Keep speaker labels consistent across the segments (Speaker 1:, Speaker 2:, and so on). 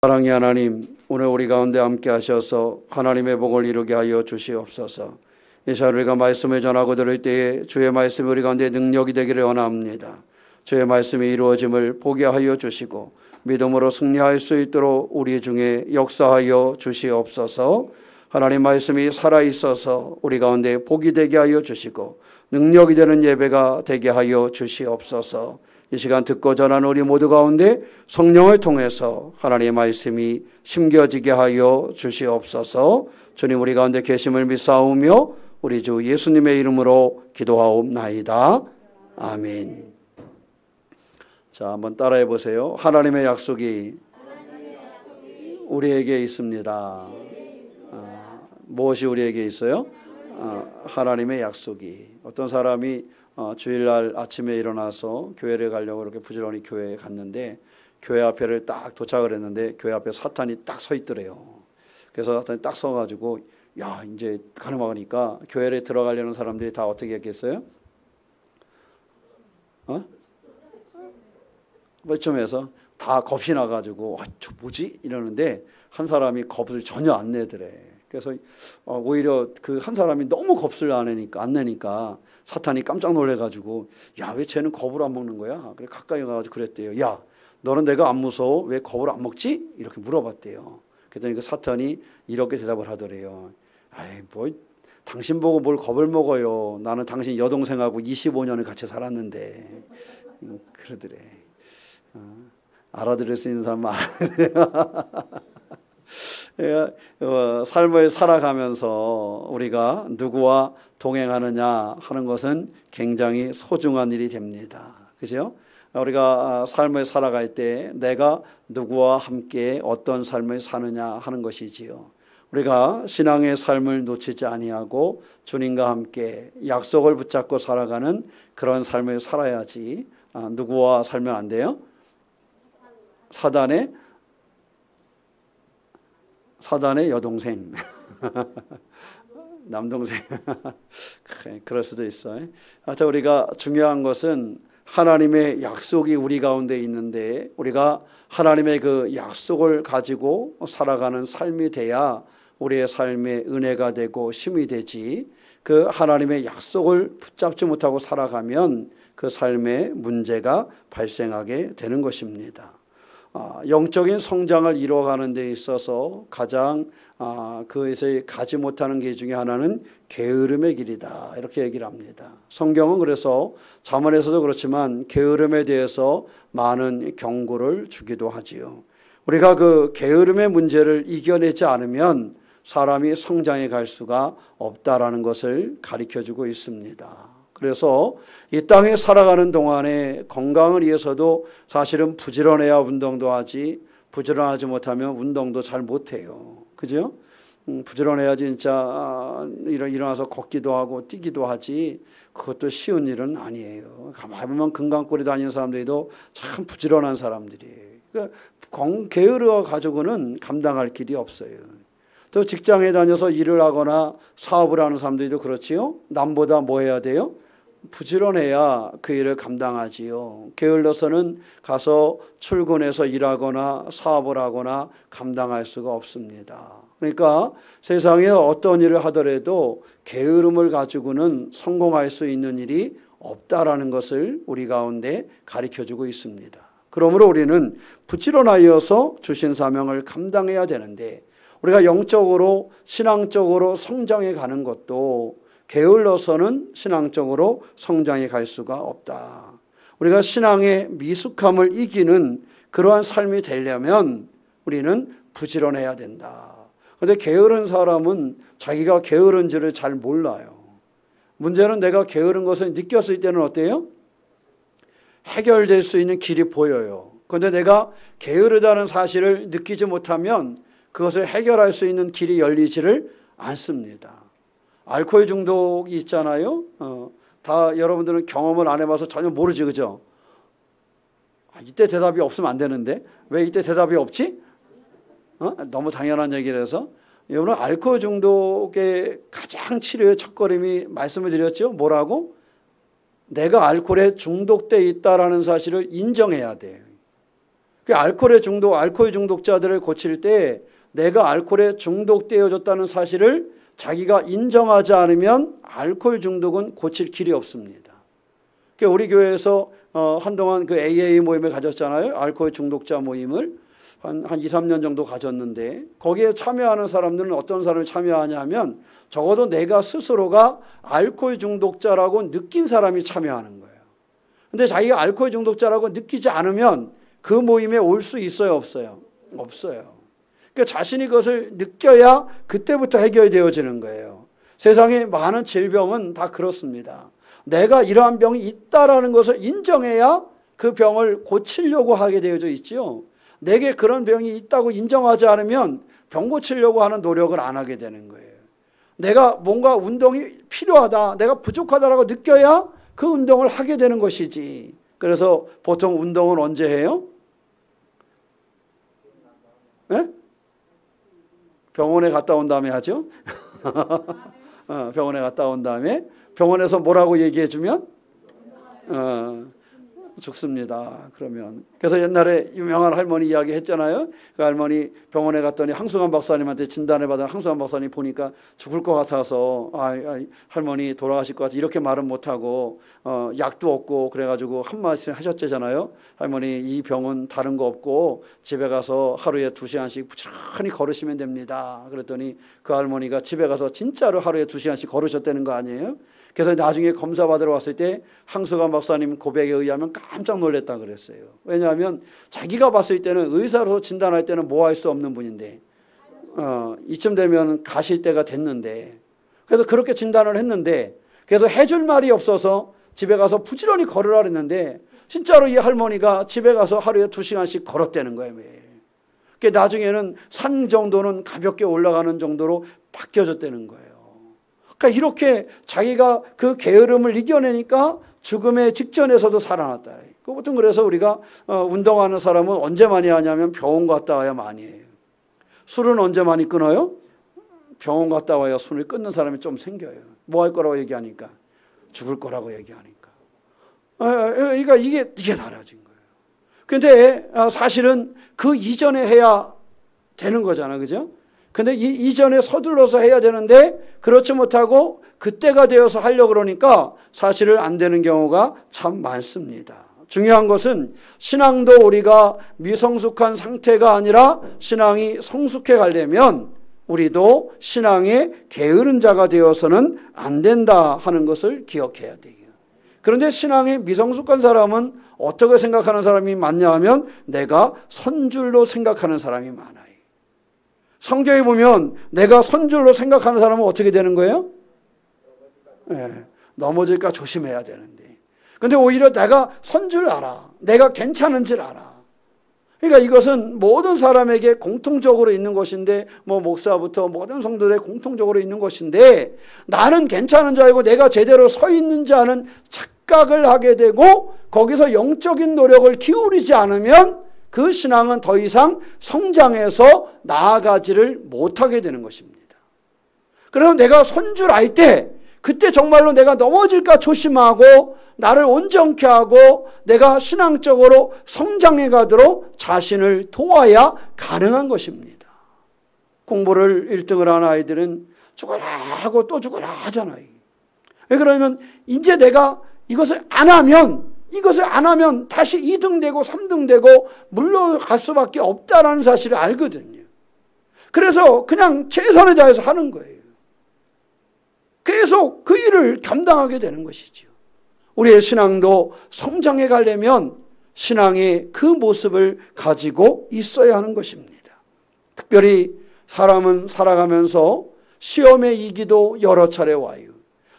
Speaker 1: 사랑의 하나님, 오늘 우리 가운데 함께 하셔서 하나님의 복을 이루게 하여 주시옵소서. 이 시간 우리가 말씀을 전하고 들을 때에 주의 말씀이 우리 가운데 능력이 되기를 원합니다. 주의 말씀이 이루어짐을 보게 하여 주시고 믿음으로 승리할 수 있도록 우리 중에 역사하여 주시옵소서. 하나님 말씀이 살아있어서 우리 가운데 복이 되게 하여 주시고 능력이 되는 예배가 되게 하여 주시옵소서. 이 시간 듣고 전하는 우리 모두 가운데 성령을 통해서 하나님의 말씀이 심겨지게 하여 주시옵소서. 주님, 우리 가운데 계심을 믿사오며 우리 주 예수님의 이름으로 기도하옵나이다. 아멘. 자, 한번 따라해 보세요. 하나님의 약속이 우리에게 있습니다. 무엇이 우리에게 있어요? 하나님의 약속이. 어떤 사람이 주일날 아침에 일어나서 교회를 가려고 이렇게 부지런히 교회에 갔는데 교회 앞에를 딱 도착을 했는데 교회 앞에 사탄이 딱 서 있더래요. 그래서 사탄이 딱 서가지고 야, 이제 가능하니까 교회에 들어가려는 사람들이 다 어떻게 했겠어요? 뭐쯤에서 다 겁이 나가지고 저 뭐지? 이러는데 한 사람이 겁을 전혀 안 내더래. 그래서 오히려 그 한 사람이 너무 겁을 안 내니까 사탄이 깜짝 놀래가지고 야, 왜 쟤는 겁을 안 먹는 거야? 그래 가까이 가가지고 그랬대요. 야, 너는 내가 안 무서워? 왜 겁을 안 먹지? 이렇게 물어봤대요. 그랬더니 그 사탄이 이렇게 대답을 하더래요. 아이, 뭐 당신 보고 뭘 겁을 먹어요. 나는 당신 여동생하고 25년을 같이 살았는데. 그러더래. 알아들을 수 있는 사람은 알아들어요. 삶을 살아가면서 우리가 누구와 동행하느냐 하는 것은 굉장히 소중한 일이 됩니다. 그죠? 우리가 삶을 살아갈 때 내가 누구와 함께 어떤 삶을 사느냐 하는 것이지요. 우리가 신앙의 삶을 놓치지 아니하고 주님과 함께 약속을 붙잡고 살아가는 그런 삶을 살아야지. 누구와 살면 안 돼요? 사단의 여동생 남동생 그럴 수도 있어요. 하여튼 우리가 중요한 것은 하나님의 약속이 우리 가운데 있는데 우리가 하나님의 그 약속을 가지고 살아가는 삶이 돼야 우리의 삶에 은혜가 되고 힘이 되지. 그 하나님의 약속을 붙잡지 못하고 살아가면 그 삶에 문제가 발생하게 되는 것입니다. 영적인 성장을 이루어가는 데 있어서 가장 그에서 가지 못하는 길 중에 하나는 게으름의 길이다, 이렇게 얘기를 합니다. 성경은 그래서 잠언에서도 그렇지만 게으름에 대해서 많은 경고를 주기도 하지요. 우리가 그 게으름의 문제를 이겨내지 않으면 사람이 성장해 갈 수가 없다라는 것을 가르쳐주고 있습니다. 그래서 이 땅에 살아가는 동안에 건강을 위해서도 사실은 부지런해야 운동도 하지, 부지런하지 못하면 운동도 잘 못해요. 그죠? 부지런해야 진짜 일어나서 걷기도 하고 뛰기도 하지, 그것도 쉬운 일은 아니에요. 가만히 보면 금강골이 다니는 사람들도 참 부지런한 사람들이에요. 그러니까 게으르어 가지고는 감당할 길이 없어요. 또 직장에 다녀서 일을 하거나 사업을 하는 사람들도 그렇지요. 남보다 뭐 해야 돼요? 부지런해야 그 일을 감당하지요. 게을러서는 가서 출근해서 일하거나 사업을 하거나 감당할 수가 없습니다. 그러니까 세상에 어떤 일을 하더라도 게으름을 가지고는 성공할 수 있는 일이 없다라는 것을 우리 가운데 가르쳐주고 있습니다. 그러므로 우리는 부지런하여서 주신 사명을 감당해야 되는데 우리가 영적으로 신앙적으로 성장해 가는 것도 게을러서는 신앙적으로 성장해 갈 수가 없다. 우리가 신앙의 미숙함을 이기는 그러한 삶이 되려면 우리는 부지런해야 된다. 그런데 게으른 사람은 자기가 게으른지를 잘 몰라요. 문제는 내가 게으른 것을 느꼈을 때는 어때요? 해결될 수 있는 길이 보여요. 그런데 내가 게으르다는 사실을 느끼지 못하면 그것을 해결할 수 있는 길이 열리지를 않습니다. 알코올 중독이 있잖아요. 다 여러분들은 경험을 안 해봐서 전혀 모르지, 그죠? 이때 대답이 없으면 안 되는데 왜 이때 대답이 없지? 너무 당연한 얘기를 해서. 여러분, 알코올 중독의 가장 치료의 첫걸음이 말씀을 드렸죠. 뭐라고? 내가 알코올에 중독돼 있다라는 사실을 인정해야 돼요. 그 알코올 중독자들을 고칠 때 내가 알코올에 중독되어졌다는 사실을 자기가 인정하지 않으면 알코올 중독은 고칠 길이 없습니다. 우리 교회에서 한동안 그 AA 모임을 가졌잖아요. 알코올 중독자 모임을 한 2, 3년 정도 가졌는데 거기에 참여하는 사람들은 어떤 사람이 참여하냐 하면 적어도 내가 스스로가 알코올 중독자라고 느낀 사람이 참여하는 거예요. 근데 자기가 알코올 중독자라고 느끼지 않으면 그 모임에 올 수 있어요, 없어요? 없어요. 그러니까 자신이 그것을 느껴야 그때부터 해결되어지는 거예요. 세상에 많은 질병은 다 그렇습니다. 내가 이러한 병이 있다라는 것을 인정해야 그 병을 고치려고 하게 되어져 있지요. 내게 그런 병이 있다고 인정하지 않으면 병 고치려고 하는 노력을 안 하게 되는 거예요. 내가 뭔가 운동이 필요하다, 내가 부족하다라고 느껴야 그 운동을 하게 되는 것이지. 그래서 보통 운동은 언제 해요? 네? 병원에 갔다 온 다음에 하죠. 병원에 갔다 온 다음에 병원에서 뭐라고 얘기해 주면 죽습니다. 그러면 그래서 옛날에 유명한 할머니 이야기 했잖아요. 그 할머니 병원에 갔더니 항수관 박사님한테 진단을 받은 항수관 박사님 보니까 죽을 것 같아서 할머니 돌아가실 것 같아 이렇게 말은 못하고 약도 없고 그래가지고 한 말씀 하셨잖아요. 할머니 이 병은 다른 거 없고 집에 가서 하루에 2시간씩 부지런히 걸으시면 됩니다. 그랬더니 그 할머니가 집에 가서 진짜로 하루에 2시간씩 걸으셨다는 거 아니에요? 그래서 나중에 검사 받으러 왔을 때 항수관 박사님 고백에 의하면 깜짝 놀랐다 그랬어요. 왜냐하면 자기가 봤을 때는 의사로서 진단할 때는 뭐 할 수 없는 분인데 이쯤 되면 가실 때가 됐는데 그래서 그렇게 진단을 했는데 그래서 해줄 말이 없어서 집에 가서 부지런히 걸으라 그랬는데 진짜로 이 할머니가 집에 가서 하루에 2시간씩 걸었다는 거예요. 매일. 그러니까 나중에는 산 정도는 가볍게 올라가는 정도로 바뀌어졌다는 거예요. 그러니까 이렇게 자기가 그 게으름을 이겨내니까 죽음의 직전에서도 살아났다. 보통 그래서 우리가 운동하는 사람은 언제 많이 하냐면 병원 갔다 와야 많이 해요. 술은 언제 많이 끊어요? 병원 갔다 와야 술을 끊는 사람이 좀 생겨요. 뭐 할 거라고 얘기하니까? 죽을 거라고 얘기하니까. 그러니까 이게 달라진 거예요. 그런데 사실은 그 이전에 해야 되는 거잖아, 그죠? 근데 이전에 서둘러서 해야 되는데 그렇지 못하고 그때가 되어서 하려고 그러니까 사실은 안 되는 경우가 참 많습니다. 중요한 것은 신앙도 우리가 미성숙한 상태가 아니라 신앙이 성숙해 가려면 우리도 신앙의 게으른 자가 되어서는 안 된다 하는 것을 기억해야 돼요. 그런데 신앙이 미성숙한 사람은 어떻게 생각하는 사람이 많냐 하면 내가 선줄로 생각하는 사람이 많아요. 성경에 보면 내가 선줄로 생각하는 사람은 어떻게 되는 거예요? 넘어질까 조심해야 되는데. 근데 오히려 내가 선줄 알아. 내가 괜찮은 줄 알아. 그러니까 이것은 모든 사람에게 공통적으로 있는 것인데 목사부터 모든 성도들에 공통적으로 있는 것인데 나는 괜찮은 줄 알고 내가 제대로 서 있는지 아는 착각을 하게 되고 거기서 영적인 노력을 기울이지 않으면 그 신앙은 더 이상 성장해서 나아가지를 못하게 되는 것입니다. 그래서 내가 선 줄 알 때 그때 정말로 내가 넘어질까 조심하고 나를 온전케 하고 내가 신앙적으로 성장해 가도록 자신을 도와야 가능한 것입니다. 공부를 1등을 한 아이들은 죽어라 하고 또 죽어라 하잖아요. 왜 그러면 이제 내가 이것을 안 하면 다시 2등 되고 3등 되고 물러갈 수밖에 없다라는 사실을 알거든요. 그래서 그냥 최선을 다해서 하는 거예요. 계속 그 일을 감당하게 되는 것이죠. 우리의 신앙도 성장해 가려면 신앙의 그 모습을 가지고 있어야 하는 것입니다. 특별히 사람은 살아가면서 시험의 위기도 여러 차례 와요.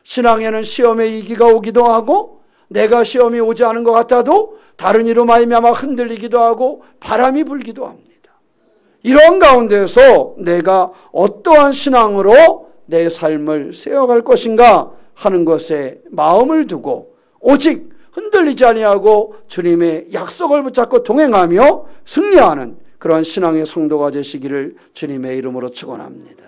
Speaker 1: 신앙에는 시험의 위기가 오기도 하고 내가 시험이 오지 않은 것 같아도 다른 이로 말미암아 흔들리기도 하고 바람이 불기도 합니다. 이런 가운데서 내가 어떠한 신앙으로 내 삶을 세워갈 것인가 하는 것에 마음을 두고 오직 흔들리지 아니하고 주님의 약속을 붙잡고 동행하며 승리하는 그러한 신앙의 성도가 되시기를 주님의 이름으로 축원합니다.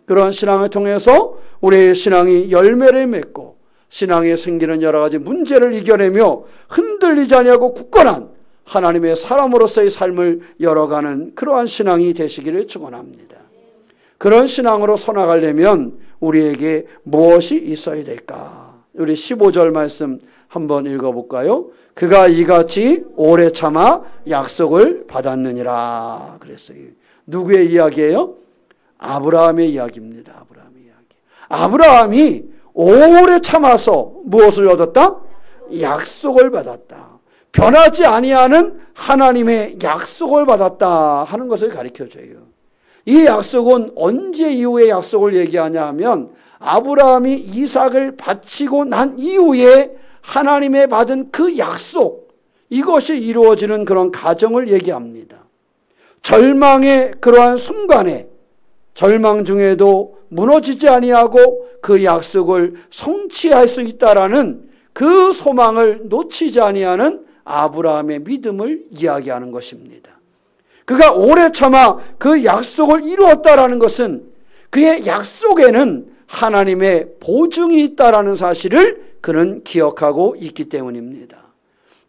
Speaker 1: 그러한 신앙을 통해서 우리의 신앙이 열매를 맺고 신앙에 생기는 여러 가지 문제를 이겨내며 흔들리지 아니하고 굳건한 하나님의 사람으로서의 삶을 열어가는 그러한 신앙이 되시기를 축원합니다. 그런 신앙으로 서나가려면 우리에게 무엇이 있어야 될까? 우리 15절 말씀 한번 읽어볼까요? 그가 이같이 오래 참아 약속을 받았느니라 그랬어요. 누구의 이야기예요? 아브라함의 이야기입니다. 아브라함의 이야기. 아브라함이 오래 참아서 무엇을 얻었다? 약속을 받았다. 변하지 아니하는 하나님의 약속을 받았다 하는 것을 가르쳐줘요. 이 약속은 언제 이후의 약속을 얘기하냐 하면 아브라함이 이삭을 바치고 난 이후에 하나님의 받은 그 약속, 이것이 이루어지는 그런 과정을 얘기합니다. 절망의 그러한 순간에 절망 중에도 무너지지 아니하고 그 약속을 성취할 수 있다라는 그 소망을 놓치지 아니하는 아브라함의 믿음을 이야기하는 것입니다. 그가 오래 참아 그 약속을 이루었다라는 것은 그의 약속에는 하나님의 보증이 있다라는 사실을 그는 기억하고 있기 때문입니다.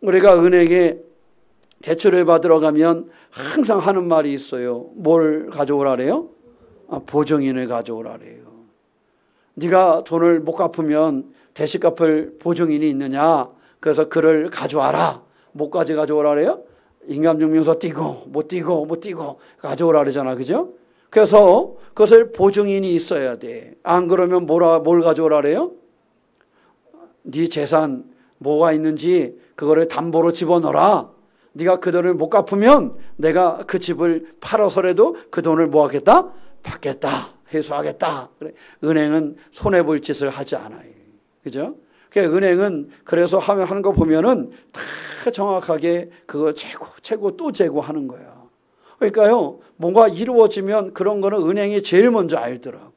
Speaker 1: 우리가 은행에 대출을 받으러 가면 항상 하는 말이 있어요. 뭘 가져오라래요? 보증인을 가져오라래요. 네가 돈을 못 갚으면 대신 갚을 보증인이 있느냐? 그래서 그를 가져와라. 뭐까지 가져오라래요? 인감증명서 띄고 못 띄고 못 띄고 가져오라 그러잖아. 그죠? 그래서 그것을 보증인이 있어야 돼. 안 그러면 뭘 가져오라 그래요? 네 재산 뭐가 있는지 그거를 담보로 집어넣어라. 네가 그 돈을 못 갚으면 내가 그 집을 팔아서라도 그 돈을 뭐 하겠다? 받겠다. 회수하겠다. 그래. 은행은 손해볼 짓을 하지 않아요. 그죠? 은행은 그래서 하는 거 보면은 다 정확하게 그거 재고 또 재고 하는 거야. 그러니까요, 뭔가 이루어지면 그런 거는 은행이 제일 먼저 알더라고.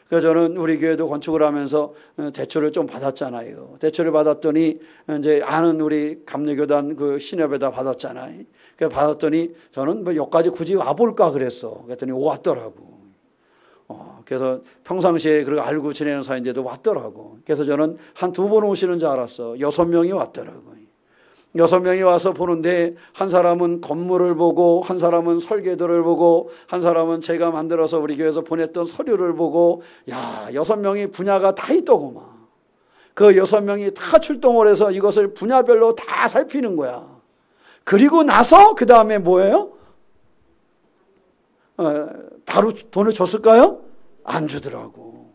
Speaker 1: 그래서 저는 우리 교회도 건축을 하면서 대출을 좀 받았잖아요. 대출을 받았더니 이제 아는 우리 감리교단 그 신협에다 받았잖아요. 그래서 받았더니 저는 뭐 여기까지 굳이 와볼까 그랬어. 그랬더니 왔더라고. 그래서 평상시에 그렇게 알고 지내는 사이인데도 왔더라고. 그래서 저는 한 2번 오시는 줄 알았어. 6명이 왔더라고. 6명이 와서 보는데 한 사람은 건물을 보고 한 사람은 설계도를 보고 한 사람은 제가 만들어서 우리 교회에서 보냈던 서류를 보고 야 6명이 분야가 다 있더구만. 그 6명이 다 출동을 해서 이것을 분야별로 다 살피는 거야. 그리고 나서 그 다음에 뭐예요? 바로 돈을 줬을까요? 안 주더라고.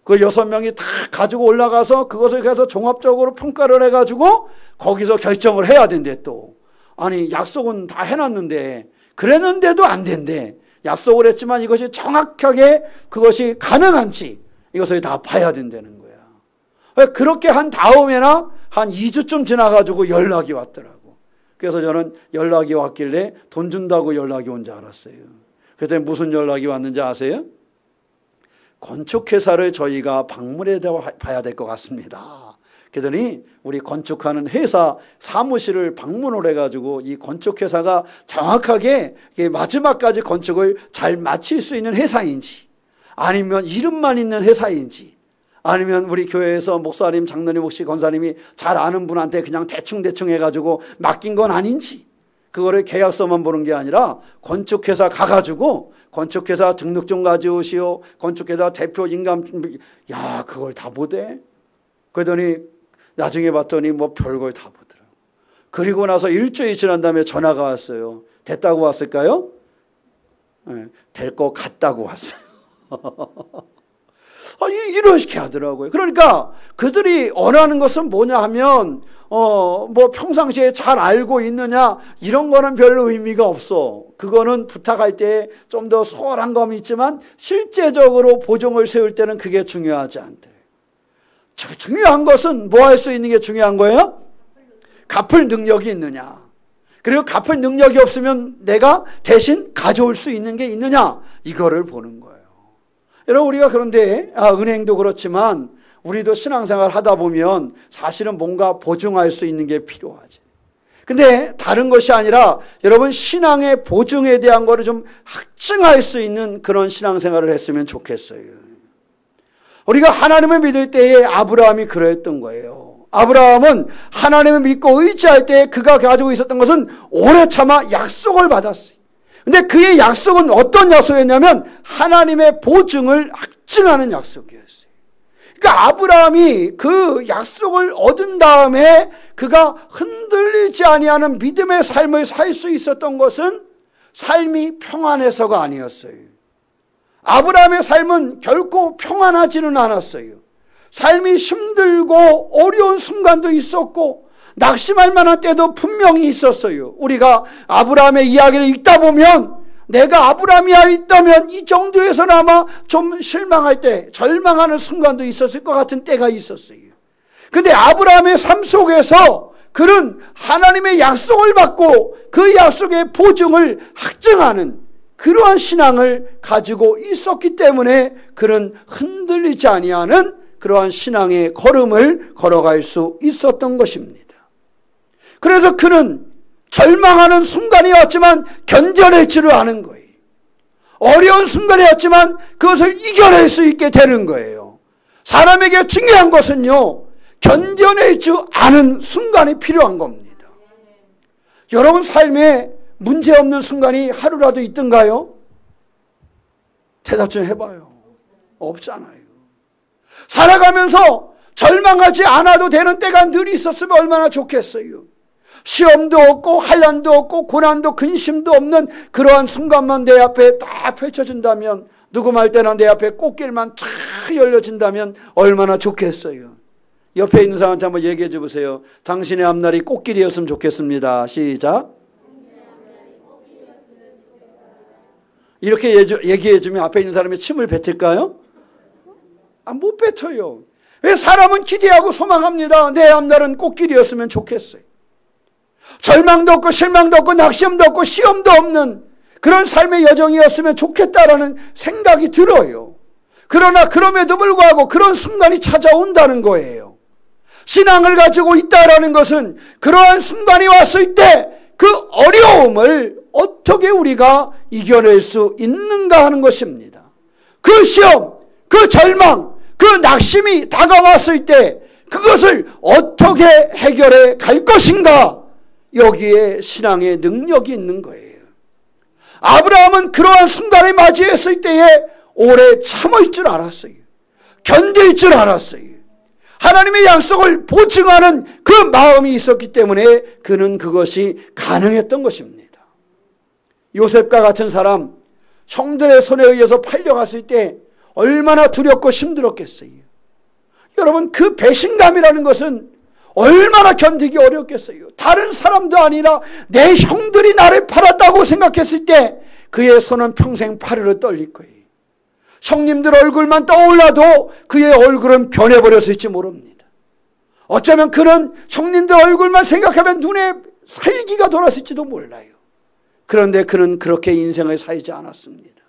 Speaker 1: 그 6명이 다 가지고 올라가서 그것을 그래서 종합적으로 평가를 해가지고 거기서 결정을 해야 된대 또. 아니 약속은 다 해놨는데 그랬는데도 안 된대. 약속을 했지만 이것이 정확하게 그것이 가능한지 이것을 다 봐야 된다는 거야. 그렇게 한 다음에나 한 2주쯤 지나가지고 연락이 왔더라고. 그래서 저는 연락이 왔길래 돈 준다고 연락이 온 줄 알았어요. 그때 무슨 연락이 왔는지 아세요? 건축회사를 저희가 방문해 봐야 될 것 같습니다. 그러더니 우리 건축하는 회사 사무실을 방문을 해가지고 이 건축회사가 정확하게 마지막까지 건축을 잘 마칠 수 있는 회사인지 아니면 이름만 있는 회사인지 아니면 우리 교회에서 목사님, 장로님 혹시 권사님이 잘 아는 분한테 그냥 대충 해가지고 맡긴 건 아닌지 그거를 계약서만 보는 게 아니라 건축회사 가가지고 건축회사 등록증 가져오시오. 건축회사 대표 인감 야 그걸 다 보대. 그러더니 나중에 봤더니 뭐 별걸 다 보더라고. 그리고 나서 일주일 지난 다음에 전화가 왔어요. 됐다고 왔을까요? 네, 될 것 같다고 왔어요. 이렇게 하더라고요. 그러니까 그들이 원하는 것은 뭐냐 하면 뭐 평상시에 잘 알고 있느냐 이런 거는 별로 의미가 없어. 그거는 부탁할 때 좀 더 소홀한 감이 있지만 실제적으로 보증을 세울 때는 그게 중요하지 않대. 중요한 것은 뭐 할 수 있는 게 중요한 거예요? 갚을 능력이 있느냐. 그리고 갚을 능력이 없으면 내가 대신 가져올 수 있는 게 있느냐 이거를 보는 거예요. 여러분 우리가 그런데 은행도 그렇지만 우리도 신앙생활 하다 보면 사실은 뭔가 보증할 수 있는 게 필요하지. 근데 다른 것이 아니라 여러분 신앙의 보증에 대한 거를 좀 확증할 수 있는 그런 신앙생활을 했으면 좋겠어요. 우리가 하나님을 믿을 때에 아브라함이 그랬던 거예요. 아브라함은 하나님을 믿고 의지할 때 그가 가지고 있었던 것은 오래 참아 약속을 받았어요. 근데 그의 약속은 어떤 약속이었냐면 하나님의 보증을 확증하는 약속이었어요. 그러니까 아브라함이 그 약속을 얻은 다음에 그가 흔들리지 아니하는 믿음의 삶을 살 수 있었던 것은 삶이 평안해서가 아니었어요. 아브라함의 삶은 결코 평안하지는 않았어요. 삶이 힘들고 어려운 순간도 있었고 낙심할 만한 때도 분명히 있었어요. 우리가 아브라함의 이야기를 읽다 보면 내가 아브라함이었다면 이 정도에서는 아마 좀 실망할 때, 절망하는 순간도 있었을 것 같은 때가 있었어요. 근데 아브라함의 삶 속에서 그는 하나님의 약속을 받고 그 약속의 보증을 확증하는 그러한 신앙을 가지고 있었기 때문에 그는 흔들리지 아니하는 그러한 신앙의 걸음을 걸어갈 수 있었던 것입니다. 그래서 그는 절망하는 순간이 왔지만 견뎌낼 줄을 아는 거예요. 어려운 순간이 왔지만 그것을 이겨낼 수 있게 되는 거예요. 사람에게 중요한 것은요, 견뎌낼 줄 아는 순간이 필요한 겁니다. 여러분 삶에 문제없는 순간이 하루라도 있던가요? 대답 좀 해봐요. 없잖아요. 살아가면서 절망하지 않아도 되는 때가 늘 있었으면 얼마나 좋겠어요. 시험도 없고 환난도 없고 고난도 근심도 없는 그러한 순간만 내 앞에 딱 펼쳐진다면, 누구 말 때나 내 앞에 꽃길만 쫙 열려진다면 얼마나 좋겠어요. 옆에 있는 사람한테 한번 얘기해 주세요. 당신의 앞날이 꽃길이었으면 좋겠습니다. 시작. 이렇게 얘기해 주면 앞에 있는 사람이 침을 뱉을까요? 못 뱉어요. 왜? 사람은 기대하고 소망합니다. 내 앞날은 꽃길이었으면 좋겠어요. 절망도 없고 실망도 없고 낙심도 없고 시험도 없는 그런 삶의 여정이었으면 좋겠다라는 생각이 들어요. 그러나 그럼에도 불구하고 그런 순간이 찾아온다는 거예요. 신앙을 가지고 있다라는 것은 그러한 순간이 왔을 때 그 어려움을 어떻게 우리가 이겨낼 수 있는가 하는 것입니다. 그 시험, 그 절망, 그 낙심이 다가왔을 때 그것을 어떻게 해결해 갈 것인가, 여기에 신앙의 능력이 있는 거예요. 아브라함은 그러한 순간을 맞이했을 때에 오래 참을 줄 알았어요. 견딜 줄 알았어요. 하나님의 약속을 보증하는 그 마음이 있었기 때문에 그는 그것이 가능했던 것입니다. 요셉과 같은 사람, 형들의 손에 의해서 팔려갔을 때 얼마나 두렵고 힘들었겠어요. 여러분, 그 배신감이라는 것은 얼마나 견디기 어렵겠어요. 다른 사람도 아니라 내 형들이 나를 팔았다고 생각했을 때 그의 손은 평생 파르르 떨릴 거예요. 형님들 얼굴만 떠올라도 그의 얼굴은 변해버렸을지 모릅니다. 어쩌면 그는 형님들 얼굴만 생각하면 눈에 살기가 돌았을지도 몰라요. 그런데 그는 그렇게 인생을 살지 않았습니다.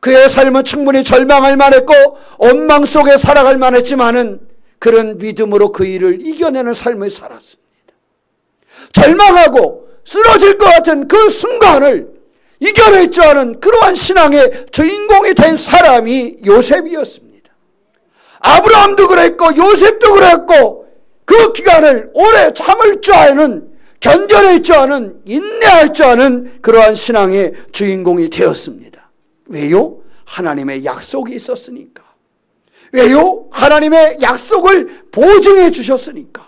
Speaker 1: 그의 삶은 충분히 절망할 만했고 원망 속에 살아갈 만했지만은 그런 믿음으로 그 일을 이겨내는 삶을 살았습니다. 절망하고 쓰러질 것 같은 그 순간을 이겨낼 줄 아는 그러한 신앙의 주인공이 된 사람이 요셉이었습니다. 아브라함도 그랬고 요셉도 그랬고 그 기간을 오래 참을 줄 아는, 견뎌낼 줄 아는, 인내할 줄 아는 그러한 신앙의 주인공이 되었습니다. 왜요? 하나님의 약속이 있었으니까. 왜요? 하나님의 약속을 보증해 주셨으니까.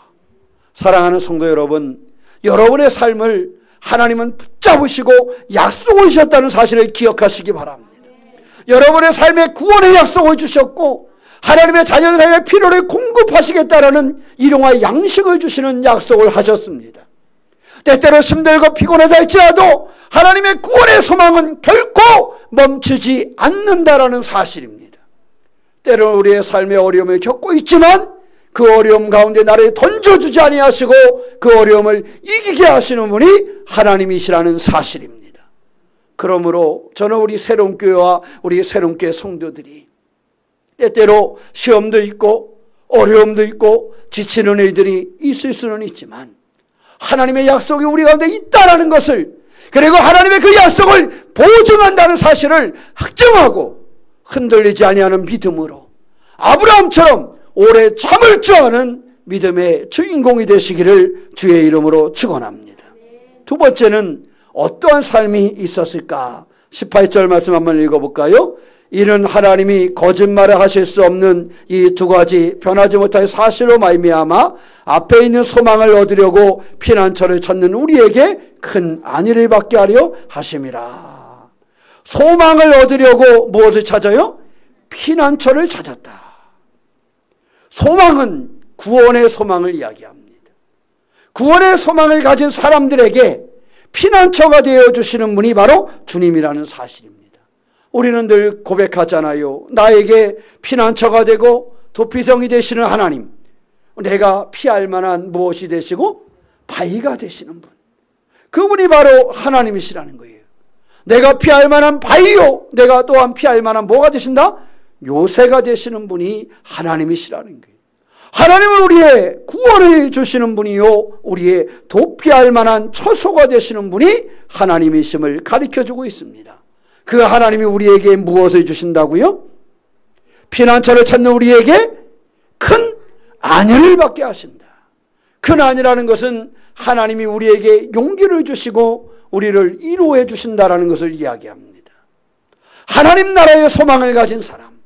Speaker 1: 사랑하는 성도 여러분, 여러분의 삶을 하나님은 붙잡으시고 약속을 주셨다는 사실을 기억하시기 바랍니다. 여러분의 삶에 구원의 약속을 주셨고 하나님의 자녀들에게 필요를 공급하시겠다라는 일용할 양식을 주시는 약속을 하셨습니다. 때때로 힘들고 피곤하다 할지라도 하나님의 구원의 소망은 결코 멈추지 않는다라는 사실입니다. 때로는 우리의 삶의 어려움을 겪고 있지만 그 어려움 가운데 나를 던져주지 아니하시고 그 어려움을 이기게 하시는 분이 하나님이시라는 사실입니다. 그러므로 저는 우리 새롬교회와 우리 새롬교회 성도들이 때때로 시험도 있고 어려움도 있고 지치는 일들이 있을 수는 있지만 하나님의 약속이 우리 가운데 있다는 것을, 그리고 하나님의 그 약속을 보증한다는 사실을 확증하고 흔들리지 아니하는 믿음으로 아브라함처럼 오래 참을 줄 아는 믿음의 주인공이 되시기를 주의 이름으로 축원합니다. 두 번째는 어떠한 삶이 있었을까? 18절 말씀 한번 읽어볼까요? 이는 하나님이 거짓말을 하실 수 없는 이 두 가지 변하지 못할 사실로 말미암아 앞에 있는 소망을 얻으려고 피난처를 찾는 우리에게 큰 안위를 받게 하려 하심이라. 소망을 얻으려고 무엇을 찾아요? 피난처를 찾았다. 소망은 구원의 소망을 이야기합니다. 구원의 소망을 가진 사람들에게 피난처가 되어주시는 분이 바로 주님이라는 사실입니다. 우리는 늘 고백하잖아요. 나에게 피난처가 되고 도피성이 되시는 하나님, 내가 피할 만한 무엇이 되시고 바위가 되시는 분, 그분이 바로 하나님이시라는 거예요. 내가 피할 만한 바위요, 내가 또한 피할 만한 뭐가 되신다? 요새가 되시는 분이 하나님이시라는 거예요. 하나님은 우리의 구원을 주시는 분이요, 우리의 도피할 만한 처소가 되시는 분이 하나님이심을 가르쳐주고 있습니다. 그 하나님이 우리에게 무엇을 주신다고요? 피난처를 찾는 우리에게 큰 안위를 받게 하신다. 큰 안위라는 것은 하나님이 우리에게 용기를 주시고 우리를 위로해 주신다라는 것을 이야기합니다. 하나님 나라의 소망을 가진 사람,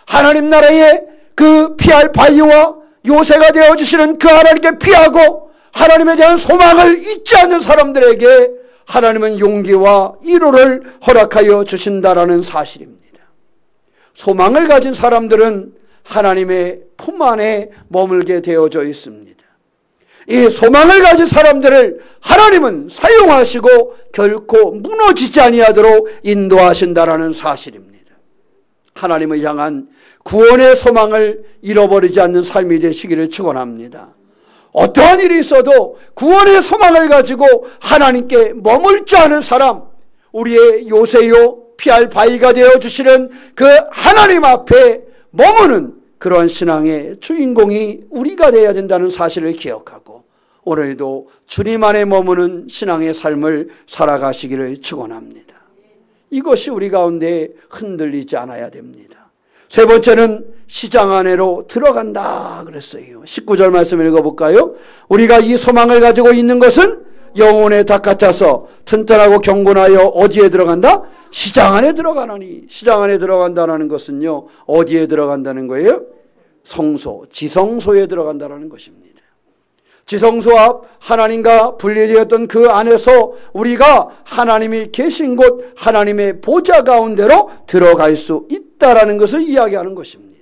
Speaker 1: 하나님 나라의 그 피할 바위와 요새가 되어주시는 그 하나님께 피하고 하나님에 대한 소망을 잊지 않는 사람들에게 하나님은 용기와 위로를 허락하여 주신다라는 사실입니다. 소망을 가진 사람들은 하나님의 품 안에 머물게 되어져 있습니다. 이 소망을 가진 사람들을 하나님은 사용하시고 결코 무너지지 아니하도록 인도하신다라는 사실입니다. 하나님을 향한 구원의 소망을 잃어버리지 않는 삶이 되시기를 축원합니다. 어떠한 일이 있어도 구원의 소망을 가지고 하나님께 머물지 않은 사람, 우리의 요새요 피할 바위가 되어주시는 그 하나님 앞에 머무는 그러한 신앙의 주인공이 우리가 되어야 된다는 사실을 기억하고 오늘도 주님 안에 머무는 신앙의 삶을 살아가시기를 축원합니다. 이것이 우리 가운데 흔들리지 않아야 됩니다. 세 번째는 시장 안으로 들어간다 그랬어요. 19절 말씀 읽어볼까요? 우리가 이 소망을 가지고 있는 것은 영혼의 닭 같아서 튼튼하고 경건하여 어디에 들어간다? 시장 안에 들어가나니. 시장 안에 들어간다는 것은요, 어디에 들어간다는 거예요? 성소, 지성소에 들어간다는 것입니다. 지성소 앞 하나님과 분리되었던 그 안에서 우리가 하나님이 계신 곳 하나님의 보좌 가운데로 들어갈 수 있다라는 것을 이야기하는 것입니다.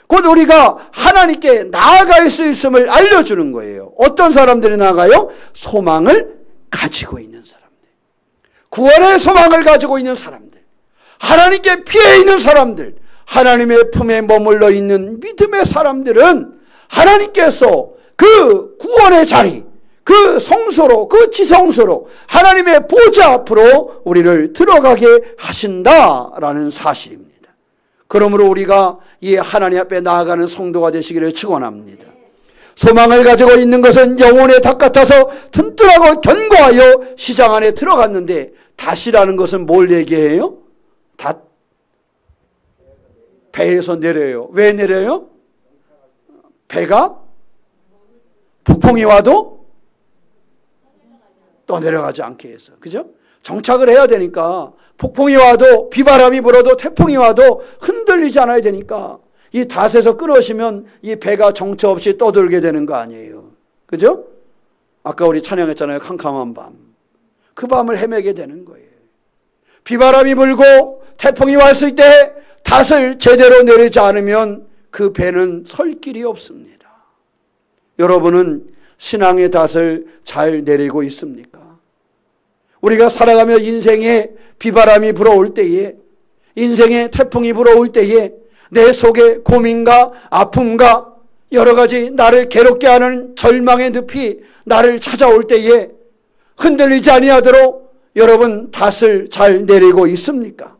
Speaker 1: 곧 우리가 하나님께 나아갈 수 있음을 알려주는 거예요. 어떤 사람들이 나아가요? 소망을 가지고 있는 사람들, 구원의 소망을 가지고 있는 사람들, 하나님께 피해 있는 사람들, 하나님의 품에 머물러 있는 믿음의 사람들은 하나님께서 그 구원의 자리, 그 성소로, 그 지성소로 하나님의 보좌 앞으로 우리를 들어가게 하신다라는 사실입니다. 그러므로 우리가 이 하나님 앞에 나아가는 성도가 되시기를 축원합니다. 소망을 가지고 있는 것은 영혼의 닭 같아서 튼튼하고 견고하여 시장 안에 들어갔는데, 닷이라는 것은 뭘 얘기해요? 닷? 배에서 내려요. 왜 내려요? 배가 폭풍이 와도 또 내려가지 않게 해서, 그죠? 정착을 해야 되니까, 폭풍이 와도 비바람이 불어도 태풍이 와도 흔들리지 않아야 되니까 이 닷에서 끊어지면 이 배가 정처 없이 떠돌게 되는 거 아니에요. 그죠? 아까 우리 찬양했잖아요. 캄캄한 밤. 그 밤을 헤매게 되는 거예요. 비바람이 불고 태풍이 왔을 때 닷을 제대로 내리지 않으면 그 배는 설 길이 없습니다. 여러분은 신앙의 닷을 잘 내리고 있습니까? 우리가 살아가며 인생에 비바람이 불어올 때에, 인생에 태풍이 불어올 때에 내 속에 고민과 아픔과 여러 가지 나를 괴롭게 하는 절망의 늪이 나를 찾아올 때에 흔들리지 아니하도록 여러분 닷을 잘 내리고 있습니까?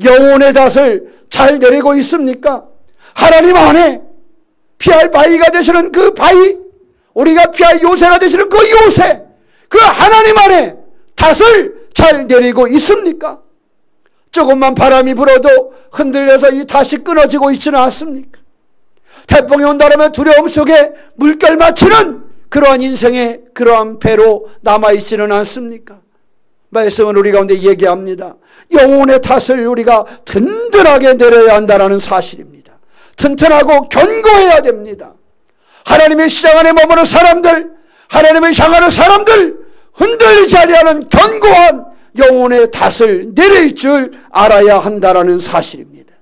Speaker 1: 영혼의 닷을 잘 내리고 있습니까? 하나님 안에 피할 바위가 되시는 그 바위, 우리가 피할 요새가 되시는 그 요새, 그 하나님 안에 닷을 잘 내리고 있습니까? 조금만 바람이 불어도 흔들려서 이 닷이 끊어지고 있지는 않습니까? 태풍이 온다라면 두려움 속에 물결 맞추는 그러한 인생의 그러한 배로 남아있지는 않습니까? 말씀은 우리 가운데 얘기합니다. 영혼의 탓을 우리가 든든하게 내려야 한다는 사실입니다. 튼튼하고 견고해야 됩니다. 하나님의 시장 안에 머무는 사람들, 하나님을 향하는 사람들, 흔들리지 아니하는 견고한 영혼의 탓을 내릴 줄 알아야 한다는 사실입니다.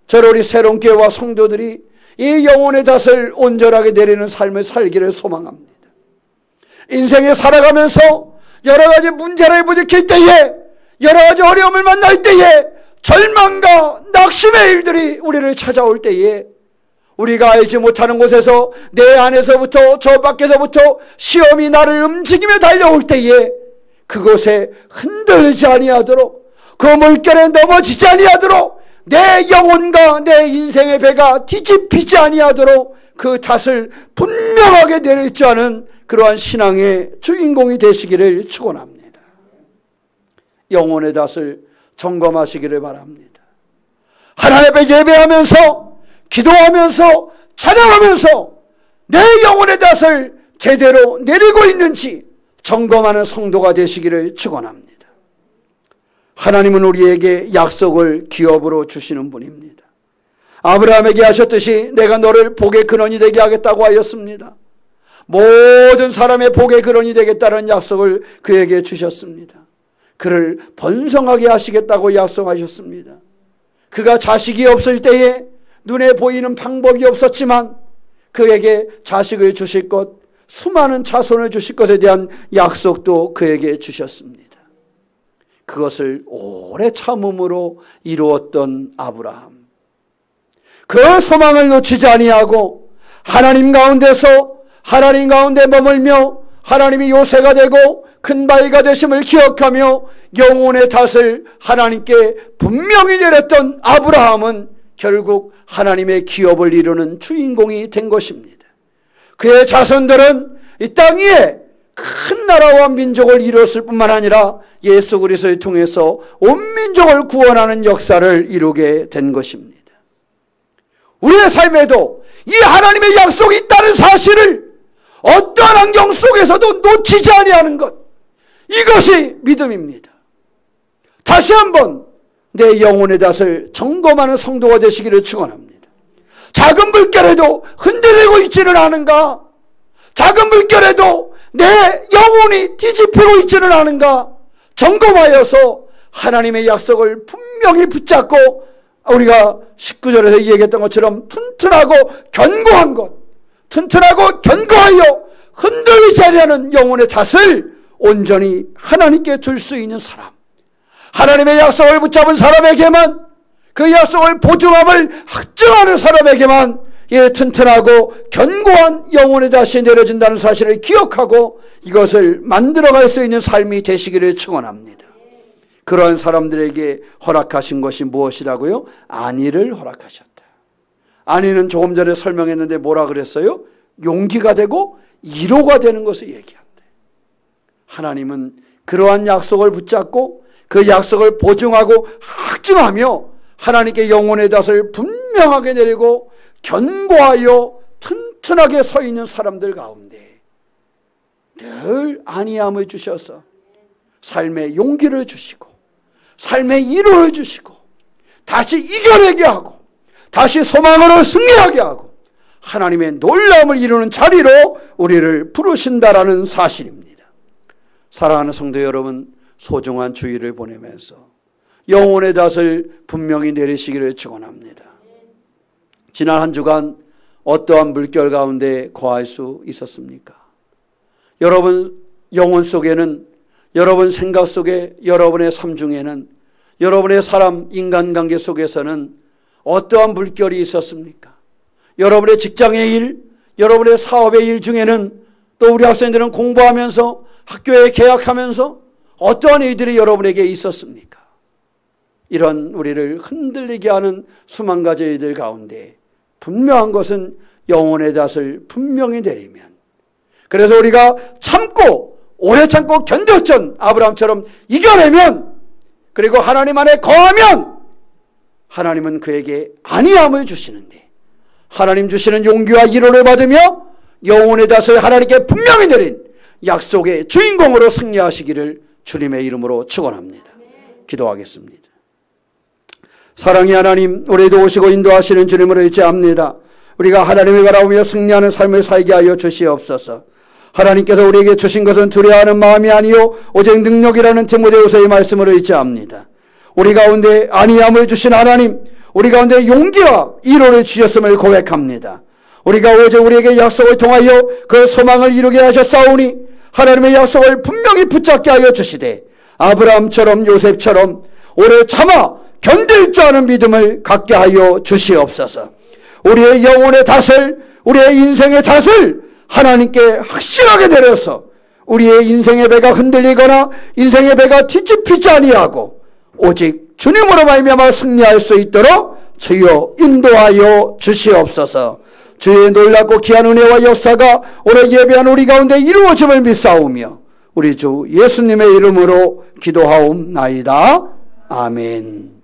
Speaker 1: 저는 우리 새로운 교회와 성도들이 이 영혼의 탓을 온전하게 내리는 삶을 살기를 소망합니다. 인생에 살아가면서 여러 가지 문제를 부딪힐 때에, 여러 가지 어려움을 만날 때에, 절망과 낙심의 일들이 우리를 찾아올 때에 우리가 알지 못하는 곳에서 내 안에서부터 저 밖에서부터 시험이 나를 움직이며 달려올 때에 그곳에 흔들리지 아니하도록, 그 물결에 넘어지지 아니하도록, 내 영혼과 내 인생의 배가 뒤집히지 아니하도록 그 탓을 분명하게 내릴 줄 아는 그러한 신앙의 주인공이 되시기를 축원합니다. 영혼의 탓을 점검하시기를 바랍니다. 하나님 앞에 예배하면서, 기도하면서, 찬양하면서 내 영혼의 탓을 제대로 내리고 있는지 점검하는 성도가 되시기를 축원합니다. 하나님은 우리에게 약속을 기업으로 주시는 분입니다. 아브라함에게 하셨듯이 내가 너를 복의 근원이 되게 하겠다고 하였습니다. 모든 사람의 복의 근원이 되겠다는 약속을 그에게 주셨습니다. 그를 번성하게 하시겠다고 약속하셨습니다. 그가 자식이 없을 때에 눈에 보이는 방법이 없었지만 그에게 자식을 주실 것, 수많은 자손을 주실 것에 대한 약속도 그에게 주셨습니다. 그것을 오래 참음으로 이루었던 아브라함, 그 소망을 놓치지 아니하고 하나님 가운데 머물며 하나님이 요새가 되고 큰 바위가 되심을 기억하며 영혼의 탓을 하나님께 분명히 내렸던 아브라함은 결국 하나님의 기업을 이루는 주인공이 된 것입니다. 그의 자손들은 이 땅 위에 큰 나라와 민족을 이루었을 뿐만 아니라 예수 그리스도를 통해서 온 민족을 구원하는 역사를 이루게 된 것입니다. 우리의 삶에도 이 하나님의 약속이 있다는 사실을 어떠한 환경 속에서도 놓치지 아니하는 것, 이것이 믿음입니다. 다시 한번 내 영혼의 탓을 점검하는 성도가 되시기를 축원합니다. 작은 물결에도 흔들리고 있지는 않은가? 작은 물결에도 내 영혼이 뒤집히고 있지는 않은가? 점검하여서 하나님의 약속을 분명히 붙잡고, 우리가 19절에서 얘기했던 것처럼 튼튼하고 견고한 것, 튼튼하고 견고하여 흔들리지 아니하는 영혼의 탓을 온전히 하나님께 줄 수 있는 사람, 하나님의 약속을 붙잡은 사람에게만, 그 약속을 보증함을 확증하는 사람에게만 이 튼튼하고 견고한 영혼의 탓이 내려진다는 사실을 기억하고 이것을 만들어갈 수 있는 삶이 되시기를 축원합니다. 그러한 사람들에게 허락하신 것이 무엇이라고요? 안위를 허락하셨다. 안위는 조금 전에 설명했는데 뭐라 그랬어요? 용기가 되고 위로가 되는 것을 얘기한다. 하나님은 그러한 약속을 붙잡고 그 약속을 보증하고 확증하며 하나님께 영혼의 탓을 분명하게 내리고 견고하여 튼튼하게 서 있는 사람들 가운데 늘 안위함을 주셔서 삶의 용기를 주시고 삶의 위로를 주시고 다시 이겨내게 하고 다시 소망으로 승리하게 하고 하나님의 놀라움을 이루는 자리로 우리를 부르신다라는 사실입니다. 사랑하는 성도 여러분, 소중한 주일을 보내면서 영혼의 탓을 분명히 내리시기를 축원합니다. 지난 한 주간 어떠한 물결 가운데 거할 수 있었습니까? 여러분 영혼 속에는, 여러분 생각 속에, 여러분의 삶 중에는, 여러분의 사람 인간관계 속에서는 어떠한 물결이 있었습니까? 여러분의 직장의 일, 여러분의 사업의 일 중에는, 또 우리 학생들은 공부하면서 학교에 개학하면서 어떠한 일들이 여러분에게 있었습니까? 이런 우리를 흔들리게 하는 수만 가지 일들 가운데 분명한 것은 영혼의 탓을 분명히 내리면, 그래서 우리가 참고 오래 참고 견뎠던 아브라함처럼 이겨내면, 그리고 하나님 안에 거하면 하나님은 그에게 안위함을 주시는데 하나님 주시는 용기와 위로를 받으며 영혼의 탓을 하나님께 분명히 내린 약속의 주인공으로 승리하시기를 주님의 이름으로 축원합니다. 기도하겠습니다. 사랑의 하나님, 우리도 오시고 인도하시는 주님으로 의지합니다. 우리가 하나님을 바라보며 승리하는 삶을 살게 하여 주시옵소서. 하나님께서 우리에게 주신 것은 두려워하는 마음이 아니요 오직 능력이라는 디모데후서의 말씀을 의지합니다. 우리 가운데 안위함을 주신 하나님, 우리 가운데 용기와 위로를 주셨음을 고백합니다. 우리가 오직 우리에게 약속을 통하여 그 소망을 이루게 하셨사오니 하나님의 약속을 분명히 붙잡게 하여 주시되 아브라함처럼 요셉처럼 오래 참아 견딜 줄 아는 믿음을 갖게 하여 주시옵소서. 우리의 영혼의 탓을, 우리의 인생의 탓을 하나님께 확실하게 내려서 우리의 인생의 배가 흔들리거나 인생의 배가 뒤집히지 아니하고 오직 주님으로 말미암아 승리할 수 있도록 주여 인도하여 주시옵소서. 주의 놀랍고 귀한 은혜와 역사가 오늘 예배한 우리 가운데 이루어짐을 믿사오며 우리 주 예수님의 이름으로 기도하옵나이다. 아멘.